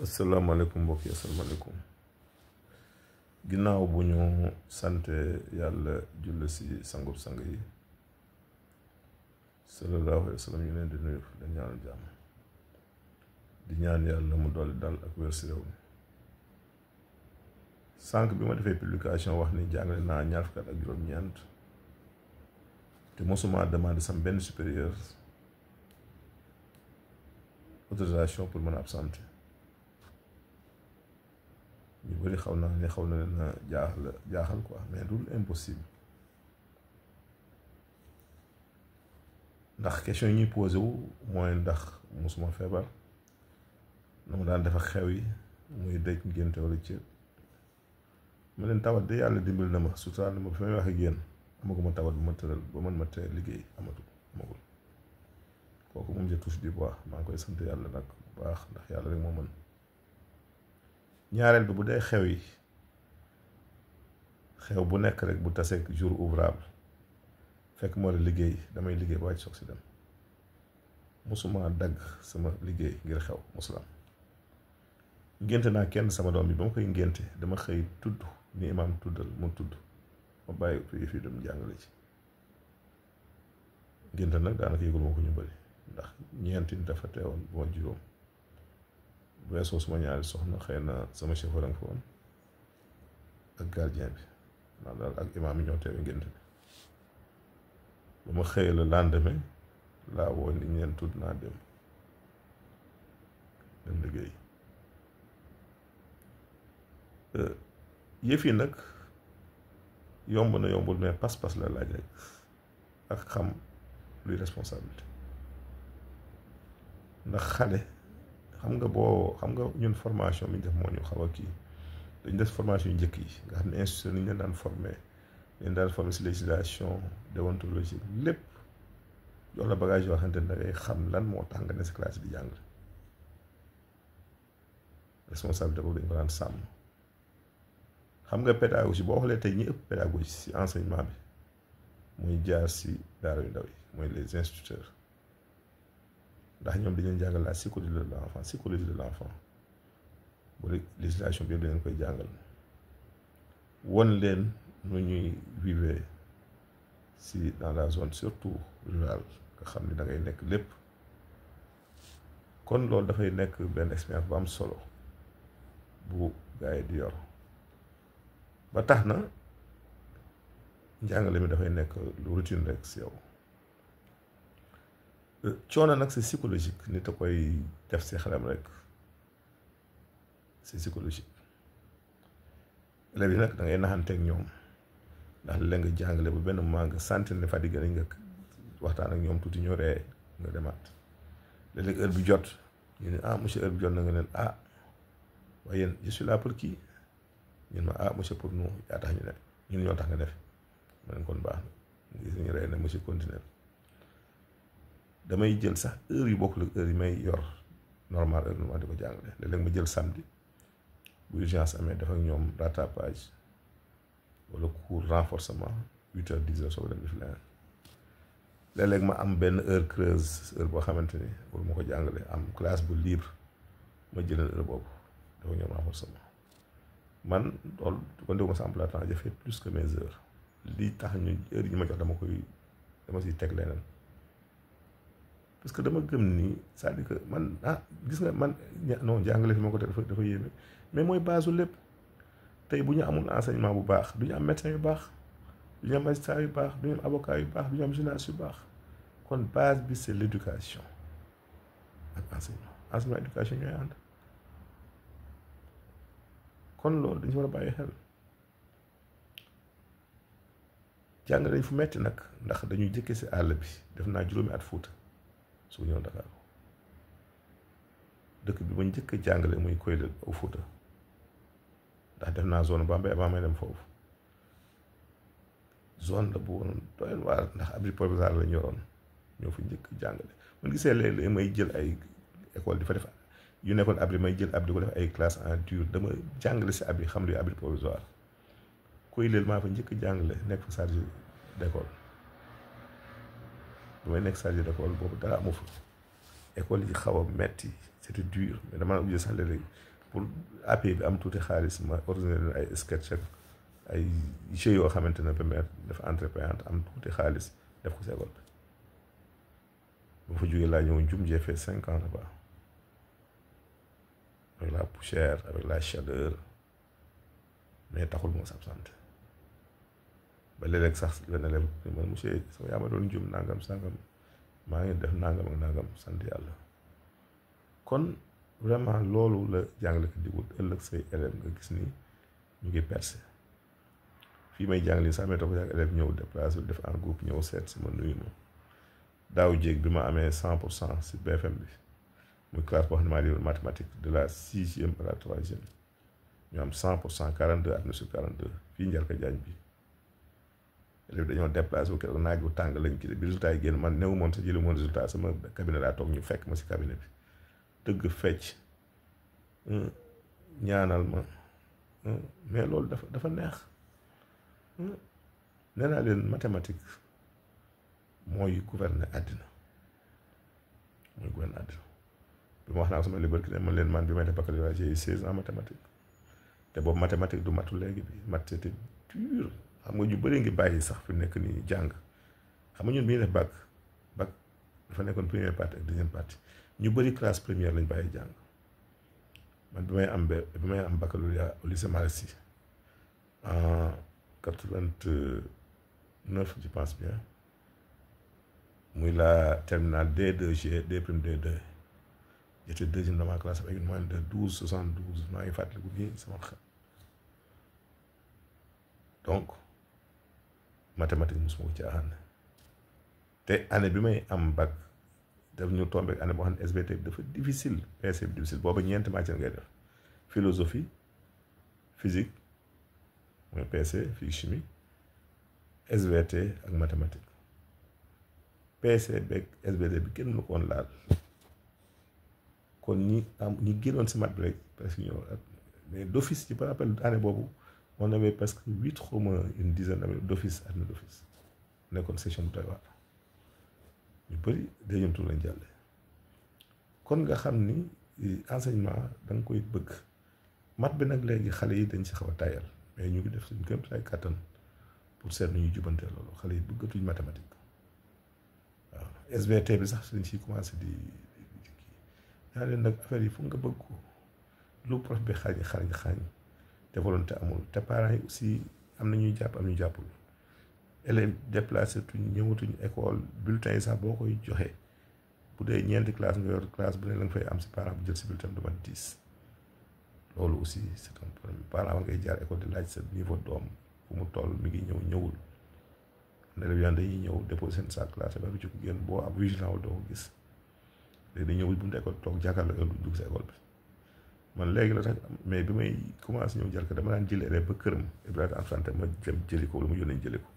asalaamaaleykum mbokk yi asalaamaaleykum ginnaaw bu ñu sante yàlla julli si sangub sang yi sallallahu alayhi wa sallam ñu leen di nuyu di ñaanal jàmm di ñaan yàlla mu dolli dal ak wér si réew mi sànq bi ma defee publication wax ni jàngale naa ñaar fukki at ak juróom-ñeent te mosuma demandé sam benn supérieur autorisation pour mën a absenter ñu bëri xaw na leen a jaaxal quoi mais dul impossible ndax question yi ñuy posé wu mooy ndax mosuma feebar na ma daan def ak xew yi muy dëj ngénte wala ceeb ma leen tawat de yàlla dimbil na ma suturaal na ma fi may wax ak yéen amaguma tawat bu ma tëral ba mën ma tee liggéey amagul kooku moom je touche du bois maa ngi koy sant yàlla nag bu baax ndax yàlla rek moo mën ñaareel bi bu dee xew bu nekk rek bu taseeg jour ouvrable fekk moo la liggéey damay liggéey ba wàcc soog si dem mosuma dagg sama liggéey ngir xew mosulam ngénte naa kenn sama doom bi ba ma koy ngénte dama xëy tudd ni imaam tuddal mu tudd ma bàyyi fii dem jàngale ci ngénte nag daanaka yëgul moo ko ñu bëri ndax ñeenti dafa teewoon bu ma juróom bu weesoo suma ñaari soxna xëy na sama chauffeur a nga fa woon ak gardien bi maanaam daal ak imaam yi ñoo teewe ngénte bi ba ma xëyee la lendemain laa woo ni ñeen tudd naa dem liggéey yëf yi nag yomb na yombul mais pas-pas la laaj rek ak xam luy responsabilité ndax xale xam nga ñun formation bi ñu def moo ñu xaw a kii dañu def formation yu njëkk yi nga xam ne institution ni ñu leen daan formé si législation déontologie lépp jox la bagage yoo xamante ne da ngay xam lan moo tax nga ne si classe di jàng responsabilité boobu dañ ko daan sàmm xam nga pédagogie boo xoolee tey ñi ëpp pédagogie si enseignement bi muy jaar si daara yu ndaw yi mooy les instituteurs ndax ñoom dañu leen jàngal la psychologie de l'enfant bu législation bi yëpp dañu koy jàngal won leen nu ñuy vivre si dans la zone surtout rurale nga xam ni da ngay nekk lépp kon loolu dafay nekk benn expérience bu am solo bu gars yi di yor ba tax na njàngale mi dafay nekk lu routine rek si yow coono nag c'est psychologique nit a koy def si xelam rek c'est psychologique élèves yi nag da ngay naxanteeg ñoom ndax la nga jàngale bu benn moment nga sentir ne fatigué nañ nga waxtaan ak ñoom tuuti ñoo ree nga demaat léeg-léeg heure bi jot ñu ne monsieur heure bi jot na nga leen waaye yéen je suis là pour kii ñun ma monsieur pour nous yaa tax ñu ne ñun ñoo tax nga def ma ne kon baax na gis ñu ree ne monsieur continuer damay jël sax heure yu bokkul ak heure yi may yor normal heure normal di ko jàngale léeg-léeg ma jël samedi bu urgence amee def ak ñoom rattrapage wala cours renforcement 8h 10h soo ko dem def leneen léeg-léeg ma am benn heure creuse heure boo xamante ni wala ma ko jàngale am classe bu libre ma jëleen heure boobu def ak ñoom renforcement man loolu kon dégg ma sa emploi temps j'ai fait plus que mes heures li tax ñu heure yi ma jox dama siy teg leneen parce que dama gëm ni c'est-à-dire que man gis nga man non jàngale fi ma ko te dafa yéeme mais mooy base lépp tey bu ñu amul enseignement bu baax du ñu am médecin yu baax du ñu am magistrat yu baax du ñu am avocat yu baax du ñu am journaliste yu baax kon base bi c'est l'éducation ak enseignement éducation ñooy ànd kon loolu dañu war a bàyyi xel jàng dañ fu metti nag ndax dañuy jëkke si àll bi def naa juróomi at Fuuta su ñëw Dakar dëkk bi ma njëkk a jàngale muy Koylel au Fuuta ndax def naa zone Bambey avant may dem foofu zone la bu woon doy waar ndax abri provisoire la ñu yoroon ñoo fa njëkk jàngale man gisee léeg-léeg may jël ay école di fa def yu nekkoon abri may jël abri di ko def ay classe en dur dama jàngale si abri xam luy abri provisoire Koylel maa fa njëkk a jàngale nekk fa chargé d'école bu may nekk chargé d'école boobu dara amu fa école yi xaw a metti c'était dur mais dama obligé sax léeg-léeg pour AP bi am tuuti xaalis ma organiser ay sketch ak ay jeux yoo xamante ne permettre def entrée payante am tuuti xaalis def ko si école bi bu fa jógee laa ñëw Ndioum j'ai fait 5 ans là-bas avec la poussière avec la chaleur mais taxul moo s'absente ba léeg-léeg sax benn élève man monsieur sama yaa ma doon Ndioum nangam sangam maa ngi def nangam ak nangam sant yàlla kon vraiment loolu la jàngalekat di wut ëllëg say élève nga gis ni ñu ngi percé fii may jàngale sax may toog ak élève ñëw déplacé def en groupe ñëw seet si ma nuyu ma daaw jéeg bi ma amee 100% si BFM bi muy classe boo xam ne maa di mathématique de la 6e à la 3e ñu am 100% 42 admis sur 42 fii Njarka Jaañ bi élèves dañoo déplacé wu keroog naaj bu tàng lañ kii bi résultat yi génn man néew moon sa jëli moon résultat sama cabinet daa toog ñu fekk ma si cabinet bi tëgg fecc ñaanal ma mais loolu dafa neex nee naa leen mathématique mooy gouverner àddina bi ma wax naa sama liberté ne man leen man bi may def baccalauréat j'ai eu 16 ans mathématique te boobu mathématique du matu léegi bi mat c'était dur xam nga ñu bëri ngi bàyyi sax fi nekk nii jàng xam nga ñun bi ñuy def bac dafa nekkoon première partie ak deuxième partie ñu bëri classe première lañ bàyyi jàng man bi may am baccalauréat au lycée Malick Sy en 89 je pense bien muy la terminale D2G D'2 j'étais deuxième dans ma classe avec une moyenne de 12,72 maa ngi fàttaliku nii sama xel donc mathématique mosuma ko caaxaan te année bi may am bac daf ñu tombé année boo xam ne SVT bi dafa difficile PC bi difficile booba ñeenti matière ngay def philosophie physique mooy PC physique chimie SVT ak mathématique PC beeg SVT bi kenn mënu ko woon laal kon ñi génnoon si mat bi rek presque ñëw mais d'office ci par rappel année boobu on avait presque 8 xawma une dizaine d'office admis d'office nekkoon section bu doy waar ñu bëri deuxième tour lañ jàlle kon nga xam ni enseignement da nga koy bëgg mat bi nag léegi xale yi dañ si xaw a tayal mais ñu ngi def suñu kéem ay kàttan pour seet nu ñuy jubantee loolu xale yi bëggatuñ mathématique waaw SVT bi sax dañ siy commencé di yaa leen nag affaire yi fu nga bëgg ko lu prof bi xaañ te volonté amul te parents yi aussi am na ñuy jàpp am ñu jàppul élèves déplacé tuñ ñëwatuñ école bulletin yi sax boo koy joxe bu dee ñeenti classe nga yor classe bu ne la nga fay am si parent bu jël si bulletin du mat 10 loolu aussi c'est un problème parent ngay jaar école di laaj sa niveau doom fu mu toll mi ngi ñëwul élèves yi dañuy ñëw déposer seen sa classe ba bi ci ko génn boo am vigilant wul doo ko gis léegi dañ ñëwul bu mu école toog jàkkaarloo heure bu dugg sa école bi man léegi la tax mais bi may commencé ñëw jël ko dama daan jëli élève ba këram Ibrahima Anta ma dem jëli ko wala mu yónnee jëli ko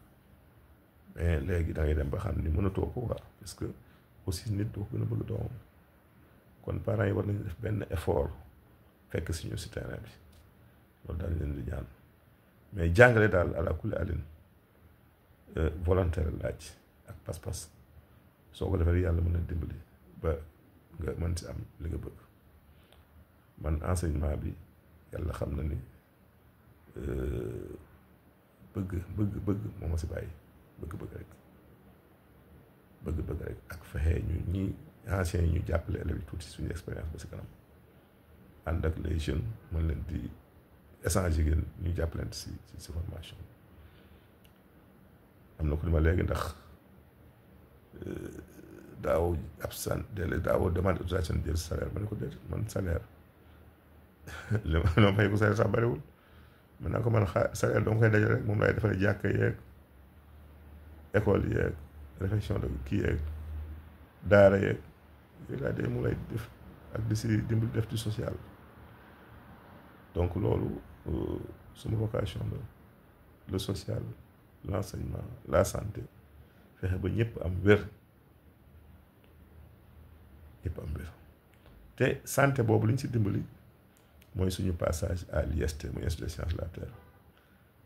mais léegi da ngay dem ba xam ni mënatoo ko quoi parce que aussi nit doo ko gën a bëgg doomam kon parents yi war nañu def benn effort fekk si ñu si terrain bi loolu daal leen di ñaan mais jàngale daal ala kulli alin volontaire laaj ak pas-pas soo ko defee yàlla mën na dimbali ba nga mën si am li nga bëgg man enseignement bi yàlla xam na ni bëgg moo ma si bàyyi bëgg rek ak fexe ñu ñi anciens yi ñu jàppale élèves yi tuuti suñu expérience ba si kanam ànd ak les jeunes mën leen di échanger ngeen ñu jàppaleen si formation am na ko ni ma léegi ndax daaw absent daaw demande autorisation jël salaire ma ne ko déet man salaire li ma fay ko salaire sax bariwul man naa ko man salaire dama koy dajale rek moom laay defaree jàkka yeeg école yeeg réflexion de kii yeeg daara yeeg yooyu laa dee mu lay def ak di si dimbali def du social donc loolu suma vocation la le social l'enseignement la santé fexe ba ñëpp am wér te santé boobu li ñu si dimbali mooy suñu passage à l'IST muy institut de sciences de la terre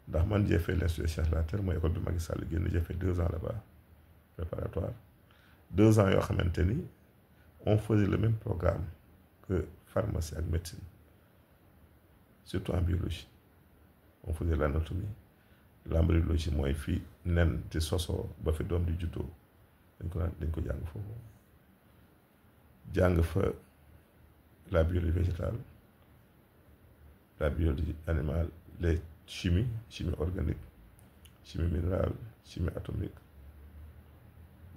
ndax man j'ai fait l'institut de sciences de la terre mooy école bi Macky Sall génn j'ai fait 2 ans là-bas préparatoire 2 ans yoo xamante ni on faisait le même programme que pharmacie ak médecine surtout en biologie on faisait l'anatomie l'embryologie mooy fi nen di sosoo ba fi doom di juddoo dañ ko jàng foofu jàng fa la biologie végétale la biologie animale les chimie organique chimie minérale chimie atomique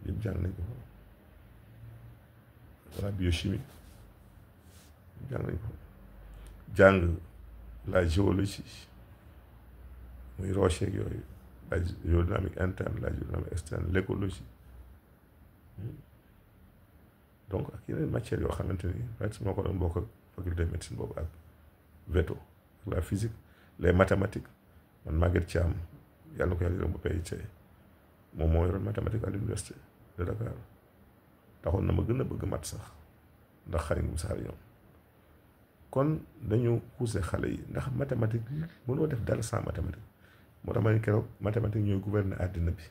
yëpp jàng nañ ko fa la biochimie jàng nañ ko jàng la géologie muy rocher yooyu la géodynamique interne la géodynamique externe l'écologie donc ak yeneen matières yoo xamante ni peut-être moo ko doon bokk ak faculté de médecine boobu ak veto ak la physique les mathématiques man Maguette Thiam yàlla na ko yàlla yërëm ba PIT moom moo yoroon mathématique à l'université de Dakar taxoon na ma gën a bëgg mat sax ndax xarit mu sax ñoom kon dañu pousser xale yi ndax mathématique mënoo def dara sans mathématique moo tax ma ne keroog mathématique ñooy gouverner àddina bi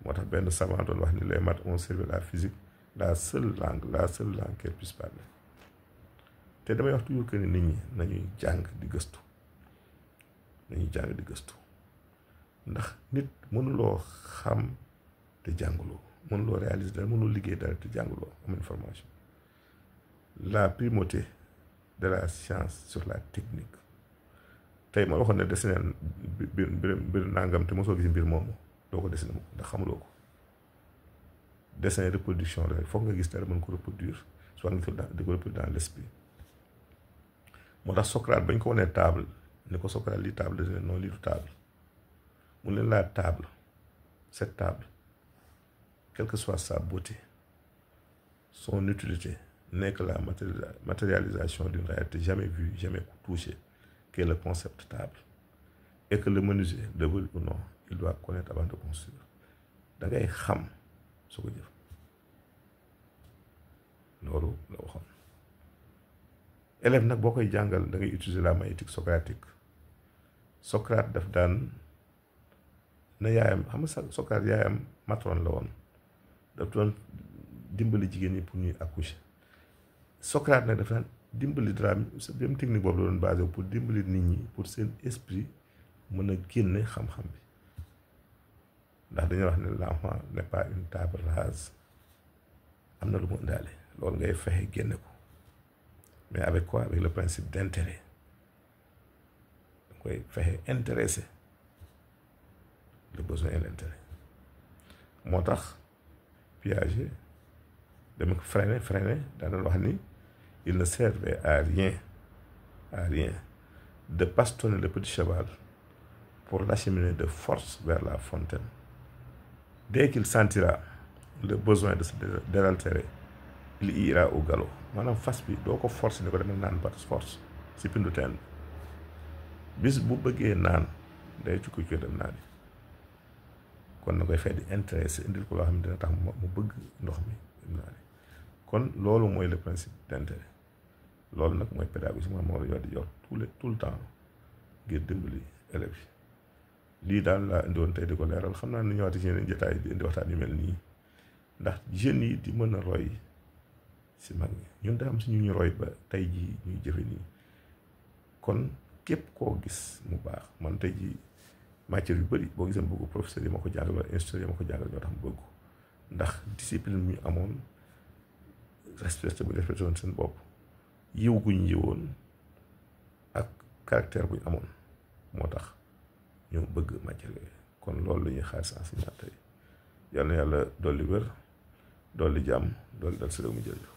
moo tax benn savant doon wax ni les maths ont servi la physique la seule langue qu'elle puisse parler te damay wax toujours que ni nit ñi nañuy jàng di gëstu ndax nit mënuloo xam te jànguloo mënuloo réaliser dara mënuloo liggéey dara te jànguloo am information la primauté de la science sur la technique tey ma waxoon ne dessiné mbir nangam te mosoo gis mbir moomu doo ko dessiné ndax xamuloo ko dessin reproduction rek foog nga gis dara mën ko reproduire soit nga di ko reproduire dans l'esprit moo tax Socrate bañ ko wanee table ni ko Socrate lii table dessiné non lii du table mu leen la table cette table quelle que soit sa beauté son utilité n'est que la matérialisation d'une réalité jamais vue, jamais touchée, qui est le concept table. Et que le menuisier, le veuille ou non, il doit connaître avant de construire. Da ngay xam su ko jëf loolu la waxoon élève nag boo koy jàngal da ngay utiliser la maïeutique socratique Socrate daf daan na yaayam xam nga Socrate yaayam matrone la woon daf doon dimbali jigéen ñi pour ñuy accoucher Socrate nag dafa daan dimbali dara même technique boobu la doon basé pour dimbali nit ñi pour seen esprit mën a génne xam-xam bi ndax dañuy wax ne l'enfant n'est pas une table rase am na lu mu indaale loolu ngay fexe génne ko mais avec quoi avec le principe d'intérêt da koy fexe intéressé le besoin et l'intérêt moo tax Piaget dama ko freiné daana wax ni il ne servait à rien de bastonner le petit cheval pour l'acheminer de force vers la fontaine. Dès qu'il sentira le besoin de se désaltérer, il ira au galop. Maanaam fas bi doo ko force ne ko demal naan par force si pindu teen bis bu bëggee naan day ci ko dem naani kon na koy fay di intéressé indil ko loo xam ne dina tax mu bëgg ndox mi dem naani kon loolu mooy le principe d'intérêt loolu nag mooy pédagogie moo la di yor tout le temps ngir dimbali élèves yi lii daal laa indiwoon tey di ko leeral xam naa ni ñëwaati ci yeneen jotaay di indi waxtaan yu mel nii ndax jeunes yi di mën a roy si mag ñi ñun daa am si ñu roy ba tey jii ñuy jëfe nii kon képp koo gis mu baax man tey jii matière yu bëri boo gisee bëggu professeur yi ma ko jàngal wala instituteur yi ma ko jàngal ñoo tax mu bëggu ndax discipline ñu amoon respecté woon seen bopp yiw guñ yiwoon ak caractère buñ amoon moo tax ñoo bëgg matière yooyu kon loolu la ñuy xaar si enseignant tey yal na yàlla dolli wér dolli jàmm dolli dal si réew mi jërëjëf